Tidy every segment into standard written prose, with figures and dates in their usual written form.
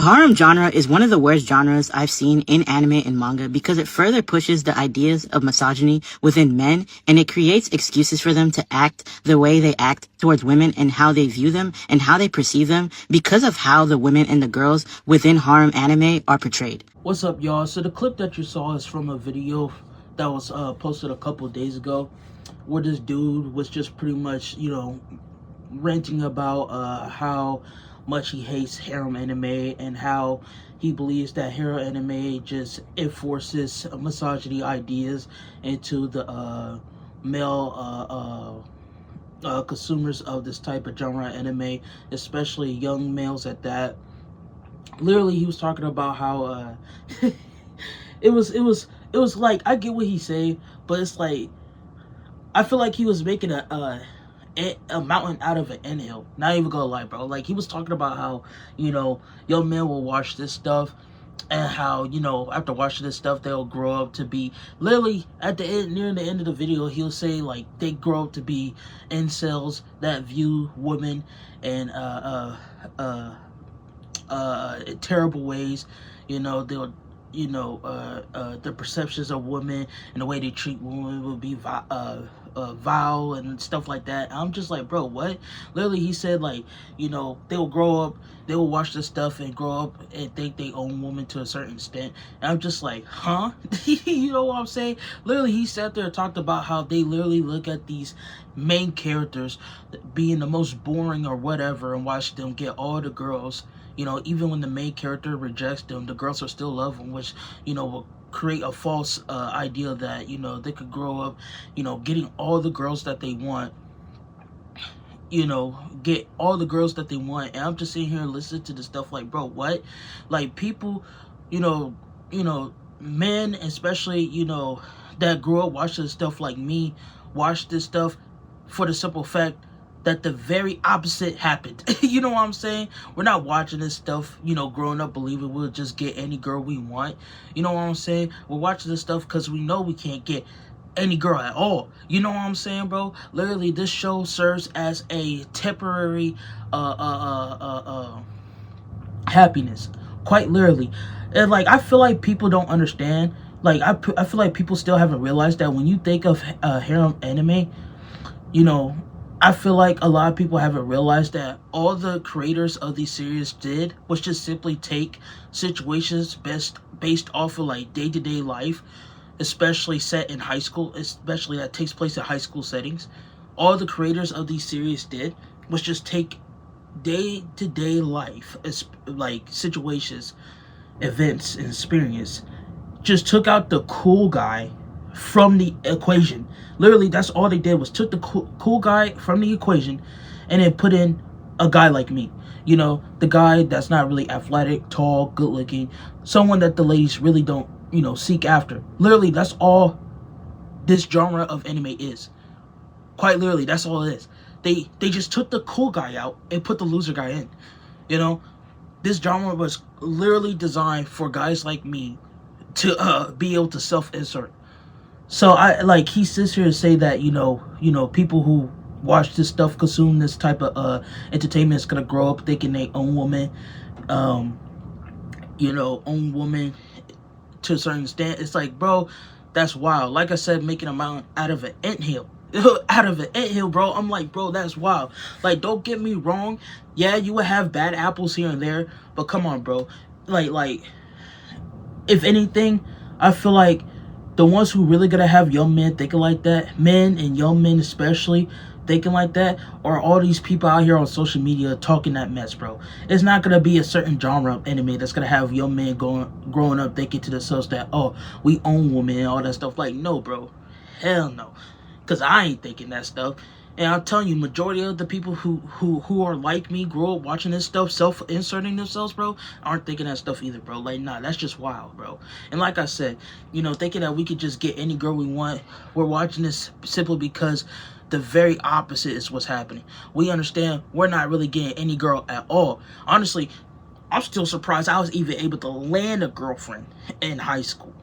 harem genre is one of the worst genres I've seen in anime and manga because it further pushes the ideas of misogyny within men, and it creates excuses for them to act the way they act towards women and how they view them and how they perceive them because of how the women and the girls within harem anime are portrayed. What's up, y'all? So the clip that you saw is from a video that was posted a couple days ago where this dude was just pretty much, ranting about how much he hates harem anime and how he believes that harem anime just enforces misogyny ideas into the male consumers of this type of genre anime, especially young males at that. Literally, he was talking about how it was like, I get what he's saying, but it's like, I feel like he was making a mountain out of an anthill. Not even gonna lie, bro. Like, he was talking about how, young men will watch this stuff and how, after watching this stuff, they'll grow up to be, literally, at the end, near the end of the video, he'll say, like, they grow up to be incels that view women in terrible ways. They'll, the perceptions of women and the way they treat women will be vile and stuff like that. I'm just like, bro, what? Literally, he said, like, they'll grow up, they will watch this stuff and grow up and think they own women to a certain extent. And I'm just like, huh? You know what I'm saying? Literally, he sat there and talked about how they literally look at these main characters being the most boring or whatever and watch them get all the girls. Even when the main character rejects them, the girls will still love them, which, will create a false idea that, they could grow up, getting all the girls that they want, get all the girls that they want. And I'm just sitting here and listening to this stuff like, bro, what? Like, people, men, especially, that grew up watching stuff like me, watch this stuff for the simple fact that the very opposite happened. You know what I'm saying? We're not watching this stuff, growing up believing we'll just get any girl we want. You know what I'm saying? We're watching this stuff because we know we can't get any girl at all. You know what I'm saying, bro? Literally, this show serves as a temporary happiness. Quite literally. And, like, I feel like people don't understand. Like, I feel like people still haven't realized that when you think of harem anime, I feel like a lot of people haven't realized that all the creators of these series did was just simply take situations based off of, like, day-to-day life, especially set in high school, especially that takes place in high school settings. All the creators of these series did was just take day-to-day life, like situations, events, and experience, just took out the cool guy from the equation. Literally, that's all they did was took the cool guy from the equation and then put in a guy like me. The guy that's not really athletic, tall, good looking, someone that the ladies really don't, seek after. Literally, that's all this genre of anime is. Quite literally, that's all it is. They just took the cool guy out and put the loser guy in. This genre was literally designed for guys like me to be able to self-insert. So he sits here to say that, people who watch this stuff, consume this type of entertainment is gonna grow up thinking they own women, own woman to a certain extent. It's like, bro, that's wild. Like I said, making a mountain out of an anthill. Out of an anthill, bro. I'm like, bro, that's wild. Like, don't get me wrong. Yeah, you would have bad apples here and there, but come on, bro. Like, if anything, I feel like the ones who really gonna have young men thinking like that, men and young men especially thinking like that, are all these people out here on social media talking that mess, bro. It's not gonna be a certain genre of anime that's gonna have young men growing up thinking to themselves that, oh, we own women and all that stuff. Like, no, bro. Hell no. Because I ain't thinking that stuff. And I'm telling you, majority of the people who are like me, grow up watching this stuff, self-inserting themselves, bro, aren't thinking that stuff either, bro. Like, nah, that's just wild, bro. And like I said, thinking that we could just get any girl we want, we're watching this simply because the very opposite is what's happening. We understand we're not really getting any girl at all. Honestly, I'm still surprised I was even able to land a girlfriend in high school.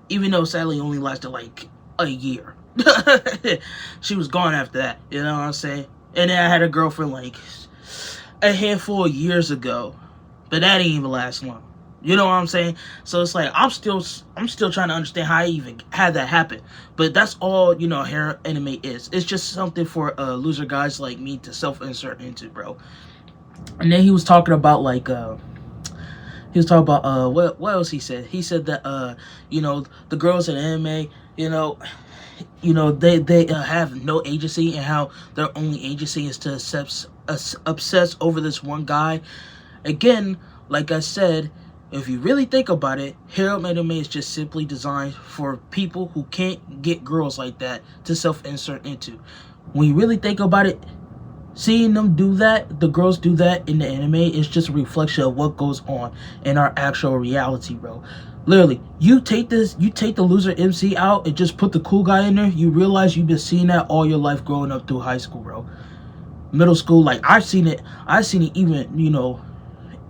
Even though sadly it only lasted like a year. She was gone after that, you know what I'm saying? And then I had a girlfriend like a handful of years ago. but that ain't even last long. You know what I'm saying? So it's like I'm still trying to understand how I even had that happen. But that's all, you know, harem anime is. It's just something for loser guys like me to self-insert into, bro. And then he was talking about like he was talking about what else he said? He said that you know, the girls in anime, you know, they have no agency, and how their only agency is to obsess over this one guy. Again, like I said, if you really think about it, harem anime is just simply designed for people who can't get girls like that to self-insert into. When you really think about it, seeing them do that, the girls do that in the anime, is just a reflection of what goes on in our actual reality, bro. Literally, you take the loser MC out and just put the cool guy in there, you realize you've been seeing that all your life growing up through high school, bro. Middle school, like I've seen it even, you know,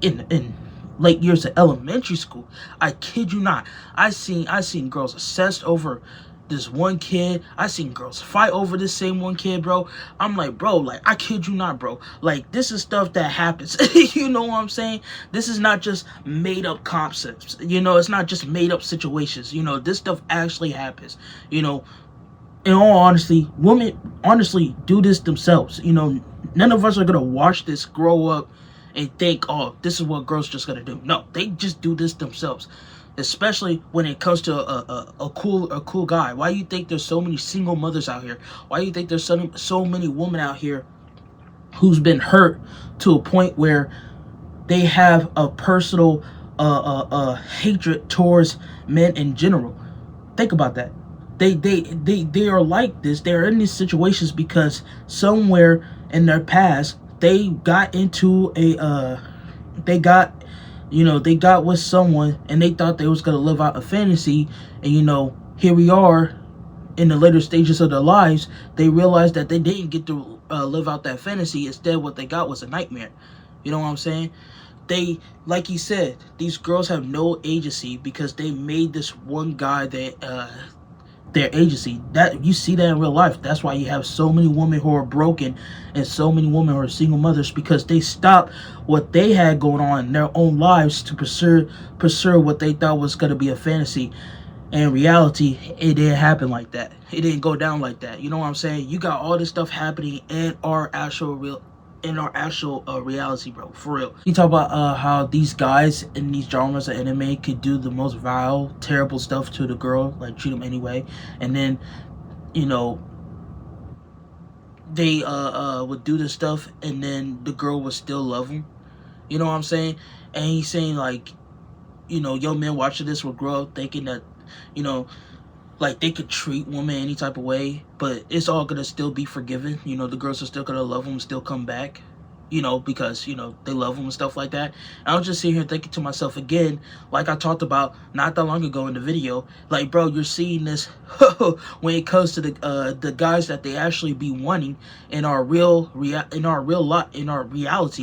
in late years of elementary school. I kid you not. I seen girls obsessed over this one kid. I seen girls fight over this same one kid, bro. I'm like, bro, like, I kid you not, bro. Like, this is stuff that happens. You know what I'm saying? This is not just made up concepts. You know, it's not just made up situations. You know, this stuff actually happens. You know, in all honesty, women honestly do this themselves. You know, none of us are gonna watch this grow up and think, oh, this is what girls just gonna do. No, they just do this themselves. Especially when it comes to a cool guy. Why do you think there's so many single mothers out here? Why do you think there's so many women out here who's been hurt to a point where they have a personal hatred towards men in general? Think about that. They are like this. They're in these situations because somewhere in their past they got into they got with someone and they thought they was gonna live out a fantasy, and you know, here we are in the later stages of their lives, they realized that they didn't get to live out that fantasy. Instead, what they got was a nightmare. You know what I'm saying? They, like he said, these girls have no agency because they made this one guy that their agency. That you see that in real life. That's why you have so many women who are broken and so many women who are single mothers, because they stopped what they had going on in their own lives to pursue what they thought was going to be a fantasy. And in reality, it didn't happen like that. It didn't go down like that. You know what I'm saying? You got all this stuff happening in our actual reality, bro, for real. You talk about how these guys in these genres of anime could do the most vile, terrible stuff to the girl, like treat them anyway, and then, you know, they would do this stuff, and then the girl would still love them. You know what I'm saying? And he's saying, like, you know, young men watching this will grow up thinking that, you know, like, they could treat women any type of way, but it's all gonna still be forgiven. You know, the girls are still gonna love them, still come back, you know, because, you know, they love them and stuff like that. And I was just sitting here thinking to myself again, like I talked about not that long ago in the video, like, bro, you're seeing this when it comes to the guys that they actually be wanting in our reality,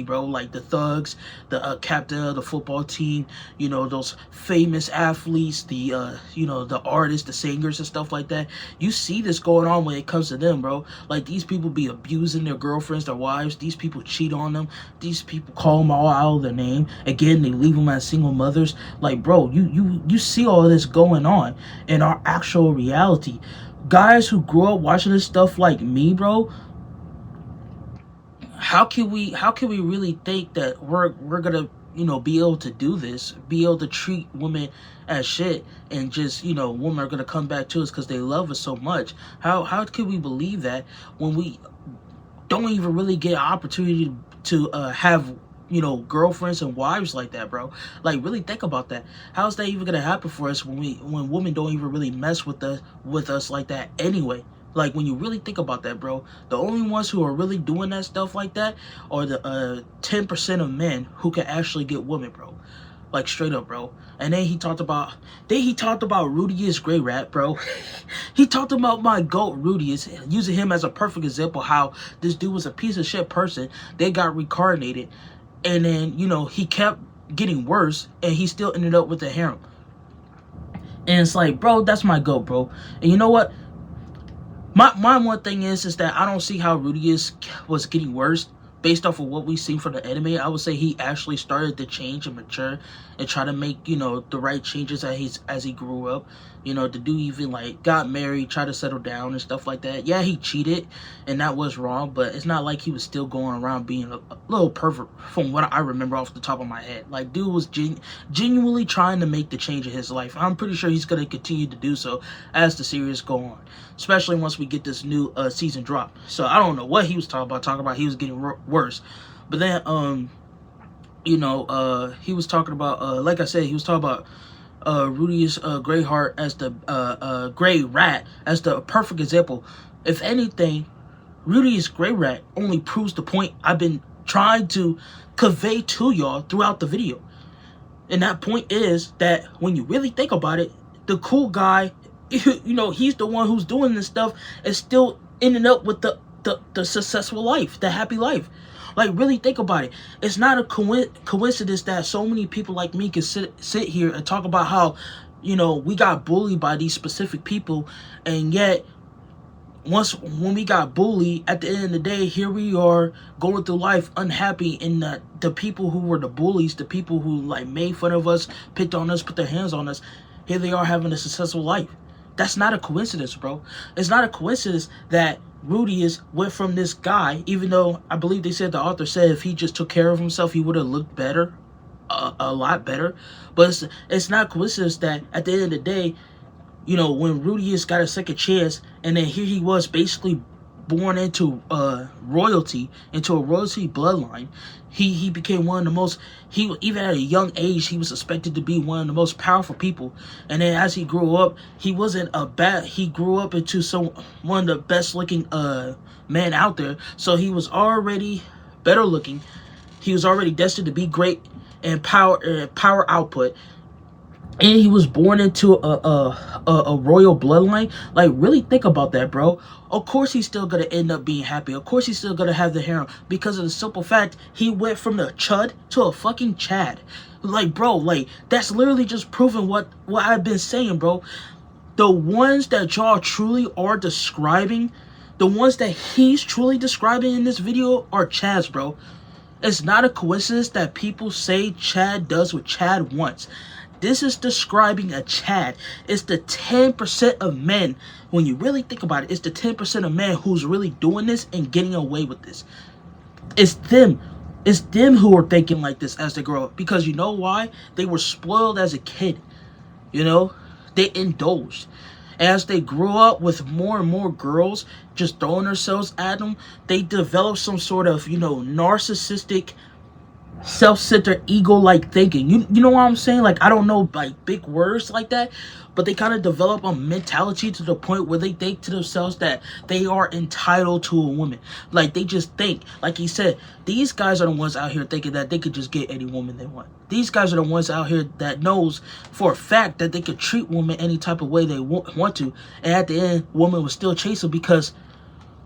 bro. Like the thugs, the captain of the football team, you know, those famous athletes, the you know, the artists, the singers and stuff like that. You see this going on when it comes to them, bro. Like, these people be abusing their girlfriends, their wives. These people cheat on them. These people call them all out of their name. Again, they leave them as single mothers. Like, bro, you see all this going on in our actual reality. Guys who grew up watching this stuff like me, bro, how can we really think that we're gonna, you know, be able to do this, be able to treat women as shit, and just, you know, women are gonna come back to us because they love us so much? How can we believe that when we don't even really get an opportunity to have, you know, girlfriends and wives like that, bro? Like, really think about that. How's that even gonna happen for us when women don't even really mess with us like that anyway? Like, when you really think about that, bro, the only ones who are really doing that stuff like that are the 10% of men who can actually get women, bro. Like, straight up, bro. And then he talked about Rudius Gray Rat, bro. He talked about my GOAT Rudius, using him as a perfect example how this dude was a piece of shit person. They got reincarnated, and then, you know, he kept getting worse, and he still ended up with the harem. And it's like, bro, that's my GOAT, bro. And you know what? My one thing is that I don't see how Rudius was getting worse, based off of what we've seen from the anime, I would say he actually started to change and mature and try to make, the right changes as he grew up. The dude even like got married, tried to settle down and stuff like that. Yeah, he cheated and that was wrong, but it's not like he was still going around being a little pervert from what I remember off the top of my head. Like, dude was genuinely trying to make the change in his life. I'm pretty sure he's going to continue to do so as the series go on, especially once we get this new season drop. So I don't know what he was talking about he was getting worse. But then he was talking about like I said, he was talking about Rudy's Gray Heart as the Gray Rat as the perfect example. If anything, Rudy's Gray Rat only proves the point I've been trying to convey to y'all throughout the video. And that point is that when you really think about it, the cool guy, he's the one who's doing this stuff and still ending up with the successful life, the happy life. Like, really think about it. It's not a coincidence that so many people like me can sit here and talk about how, we got bullied by these specific people, and yet when we got bullied, at the end of the day, here we are going through life unhappy, and the people who were the bullies, the people who like made fun of us, picked on us, put their hands on us, here they are having a successful life. That's not a coincidence, bro. It's not a coincidence that Rudy went from this guy, even though I believe they said, the author said, if he just took care of himself, he would have looked better, a lot better. But it's not a coincidence that at the end of the day, when Rudy got a second chance, and then here he was basically born into royalty, into a royalty bloodline. He became one of the most, even at a young age, he was expected to be one of the most powerful people. And then as he grew up, he grew up into one of the best looking men out there. So he was already better looking. He was already destined to be great in power output. And he was born into a royal bloodline. Like, really think about that, bro. Of course he's still gonna end up being happy. Of course he's still gonna have the harem, because of the simple fact he went from the chud to a fucking Chad. Like, bro, like, that's literally just proving what I've been saying, bro. The ones that y'all truly are describing, the ones that he's truly describing in this video are Chads, bro. It's not a coincidence that people say Chad does what Chad wants. This is describing a Chad. It's the 10% of men, when you really think about it, it's the 10% of men who's really doing this and getting away with this. It's them. It's them who are thinking like this as they grow up. Because you know why? They were spoiled as a kid. They indulged. As they grew up with more and more girls just throwing themselves at them, they developed some sort of, narcissistic, self-centered, ego-like thinking. You know what I'm saying? Like, I don't know, like, big words like that, but they kind of develop a mentality to the point where they think to themselves that they are entitled to a woman. Like, they just think, like he said, these guys are the ones out here thinking that they could just get any woman they want. These guys are the ones out here that knows for a fact that they could treat women any type of way they want to, and at the end, woman will still chase them because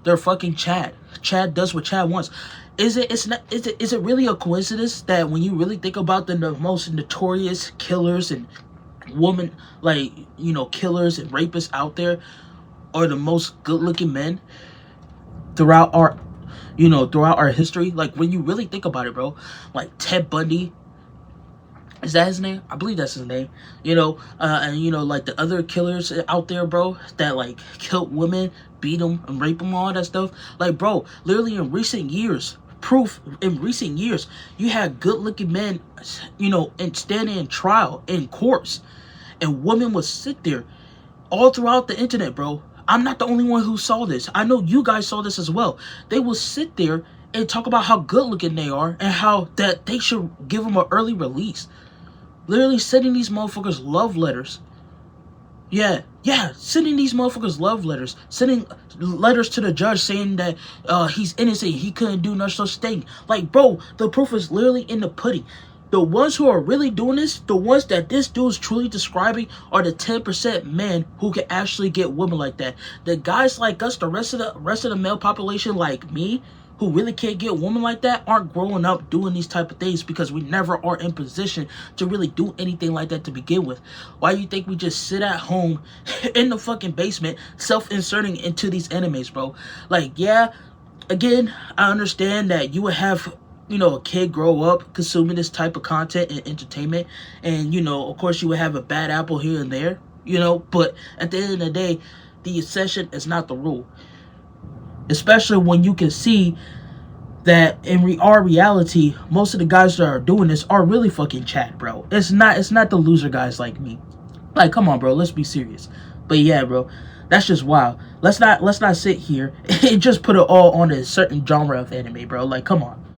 they're fucking Chad. Chad does what Chad wants. Is it really a coincidence that when you really think about the most notorious killers and killers and rapists out there are the most good-looking men throughout our history? Like, when you really think about it, bro, like Ted Bundy, is that his name? I believe that's his name. And like the other killers out there, bro, that like killed women, beat them, and rape them, all that stuff. Like, bro, literally in recent years, you had good-looking men, and standing in trial in courts, and women would sit there all throughout the internet, bro. I'm not the only one who saw this. I know you guys saw this as well. They will sit there and talk about how good-looking they are and how that they should give them an early release. Literally sending these motherfuckers love letters. Yeah, sending these motherfuckers love letters. Sending letters to the judge saying that he's innocent, he couldn't do no such thing. Like, bro, the proof is literally in the pudding. The ones who are really doing this, the ones that this dude is truly describing, are the 10% men who can actually get women like that. The guys like us, the rest of the male population like me, who really can't get women like that, aren't growing up doing these type of things because we never are in position to really do anything like that to begin with. Why do you think we just sit at home in the fucking basement self-inserting into these animes, bro? Like, yeah, again, I understand that you would have, a kid grow up consuming this type of content and entertainment, and of course, you would have a bad apple here and there, but at the end of the day, the exception is not the rule. Especially when you can see that in our reality, most of the guys that are doing this are really fucking Chad, bro. It's not the loser guys like me. Like, come on, bro, let's be serious. But yeah, bro, that's just wild. Let's not sit here and just put it all on a certain genre of anime, bro. Like, come on.